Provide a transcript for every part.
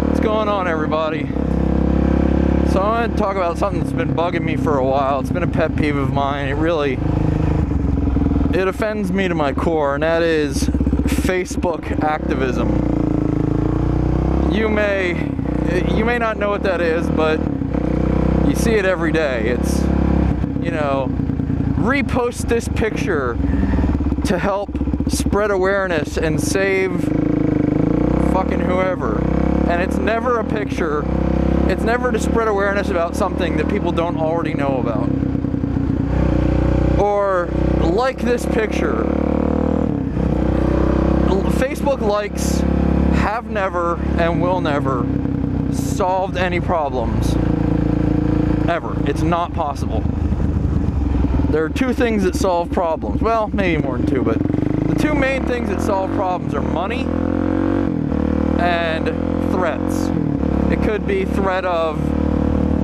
What's going on, everybody? So I want to talk about something that's been bugging me for a while. It's been a pet peeve of mine. It offends me to my core, and that is Facebook activism. You may not know what that is, but you see it every day. It's, repost this picture to help spread awareness and save fucking whoever. And it's never a picture. It's never to spread awareness about something that people don't already know about. Or like this picture. Facebook likes have never and will never solved any problems. Ever. It's not possible. There are two things that solve problems. Well, maybe more than two, but the two main things that solve problems are money and threats. It could be threat of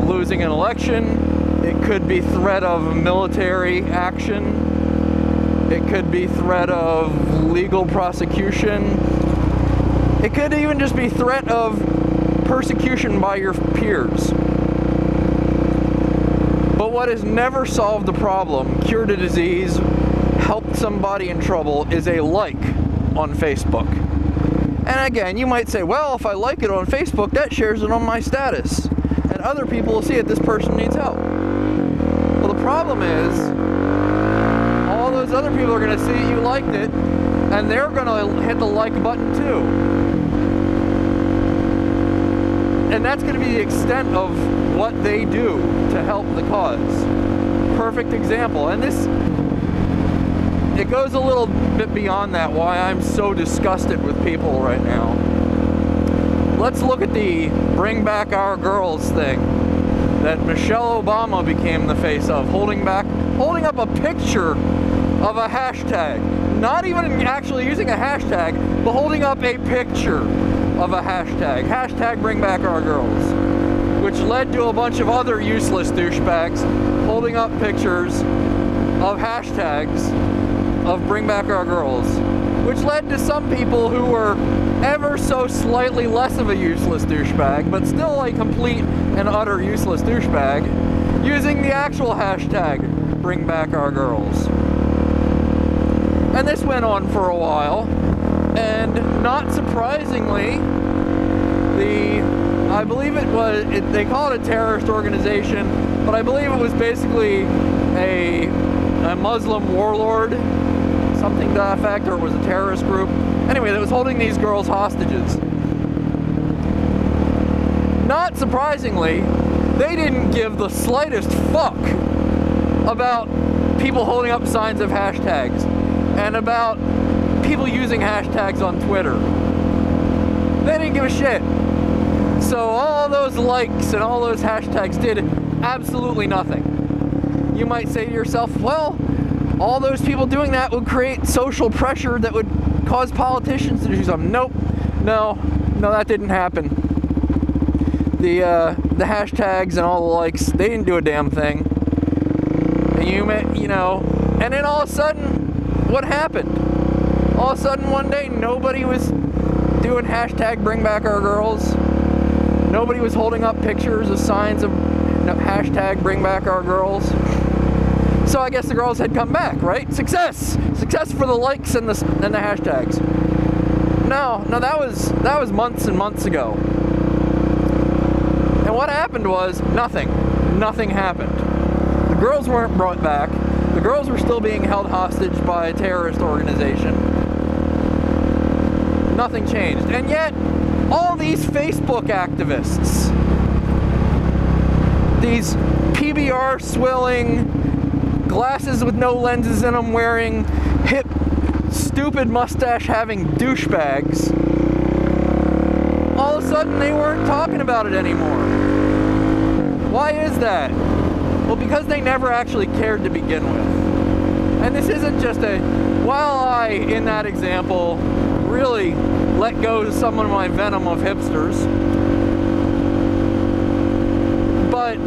losing an election. It could be threat of military action. It could be threat of legal prosecution. It could even just be threat of persecution by your peers. But what has never solved the problem, cured a disease, helped somebody in trouble, is a like on Facebook. And again, you might say, well, if I like it on Facebook, that shares it on my status. And other people will see it, this person needs help. Well, the problem is, all those other people are going to see you liked it, and they're going to hit the like button too. And that's going to be the extent of what they do to help the cause. Perfect example. And it goes a little bit beyond that, why I'm so disgusted with people right now. Let's look at the Bring Back Our Girls thing that Michelle Obama became the face of, holding up a picture of a hashtag. Not even actually using a hashtag, but holding up a picture of a hashtag. Hashtag Bring Back Our Girls. Which led to a bunch of other useless douchebags holding up pictures of hashtags of Bring Back Our Girls, which led to some people who were ever so slightly less of a useless douchebag, but still a complete and utter useless douchebag, using the actual hashtag Bring Back Our Girls. And this went on for a while, and not surprisingly, I believe they call it a terrorist organization, but I believe it was basically a Muslim warlord, something to that effect, or it was a terrorist group. Anyway, that was holding these girls hostages. Not surprisingly, they didn't give the slightest fuck about people holding up signs of hashtags and about people using hashtags on Twitter. They didn't give a shit. So all those likes and all those hashtags did absolutely nothing. You might say to yourself, well, all those people doing that would create social pressure that would cause politicians to do something. Nope. No, that didn't happen. The hashtags and all the likes, they didn't do a damn thing. And and then all of a sudden, what happened? All of a sudden one day, nobody was doing hashtag Bring Back Our Girls. Nobody was holding up pictures of signs of hashtag Bring Back Our Girls. So I guess the girls had come back, right? Success! Success for the likes and the hashtags. No, that was months and months ago. And what happened was nothing. Nothing happened. The girls weren't brought back. The girls were still being held hostage by a terrorist organization. Nothing changed. And yet, all these Facebook activists, these PBR swilling, glasses with no lenses in them wearing, hip, stupid mustache having douchebags, all of a sudden they weren't talking about it anymore. Why is that? Well, because they never actually cared to begin with. And this isn't just while I, in that example, really let go of some of my venom of hipsters, but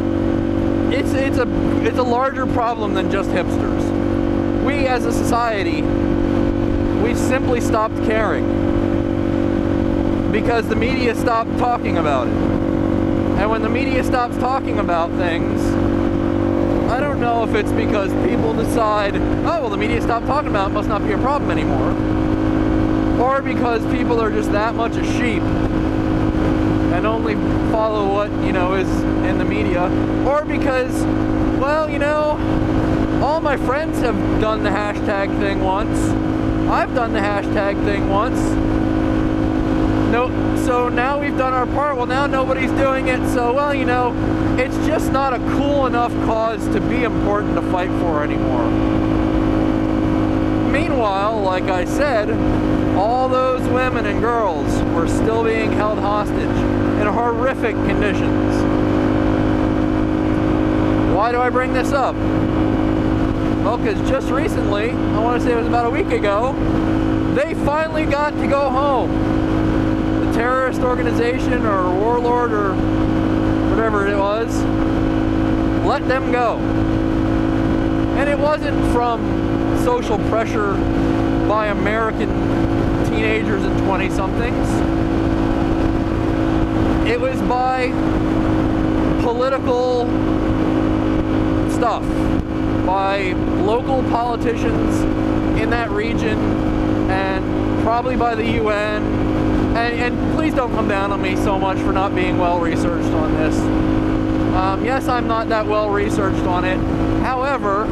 it's a larger problem than just hipsters. we as a society, we simply stopped caring because the media stopped talking about it. And when the media stops talking about things, I don't know if it's because people decide, oh, well, the media stopped talking about it, must not be a problem anymore. Or because people are just that much a sheep and only follow what, you know, is in the media. Or because, well, you know, all my friends have done the hashtag thing once. I've done the hashtag thing once. No, so now we've done our part. Well, now nobody's doing it. So, well, you know, it's just not a cool enough cause to be important to fight for anymore. Meanwhile, like I said, all those women and girls were still being held hostage in horrific conditions. Why do I bring this up? Well, because just recently, I want to say it was about a week ago, they finally got to go home. The terrorist organization or warlord or whatever it was, let them go. And it wasn't from social pressure by American teenagers and 20-somethings. It was by political stuff, by local politicians in that region, and probably by the UN. And please don't come down on me so much for not being well researched on this. Yes, I'm not that well researched on it. However,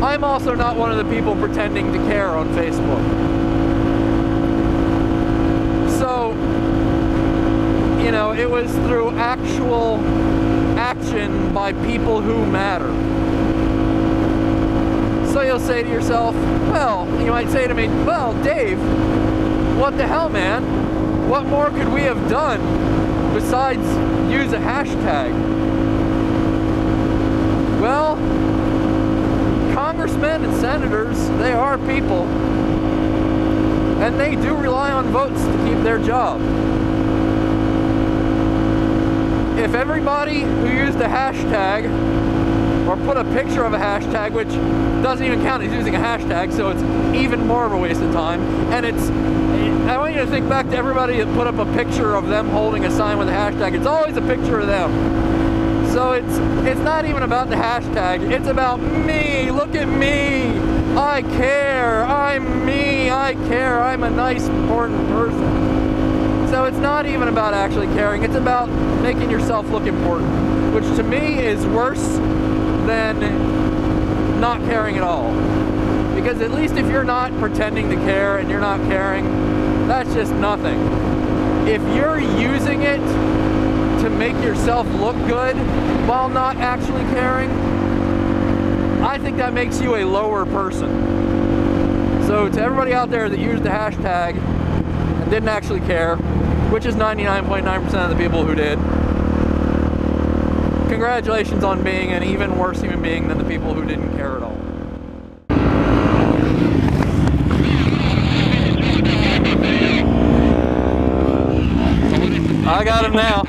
I'm also not one of the people pretending to care on Facebook. So, you know, it was through actual action by people who matter. So you'll say to yourself, well, you might say to me, well, Dave, what the hell, man? What more could we have done besides use a hashtag? Well, congressmen and senators, they are people, and they do rely on votes to keep their job. If everybody who used a hashtag or put a picture of a hashtag, which doesn't even count, he's using a hashtag, so it's even more of a waste of time. And I want you to think back to everybody that put up a picture of them holding a sign with a hashtag. It's always a picture of them. So it's not even about the hashtag, it's about me, look at me, I care, I'm me, I care, I'm a nice, important person. So it's not even about actually caring, it's about making yourself look important, which to me is worse than not caring at all. Because at least if you're not pretending to care and you're not caring, that's just nothing. If you're using it to make yourself look good while not actually caring, I think that makes you a lower person. So to everybody out there that used the hashtag and didn't actually care, which is 99.9% of the people who did, congratulations on being an even worse human being than the people who didn't care at all. I got him now.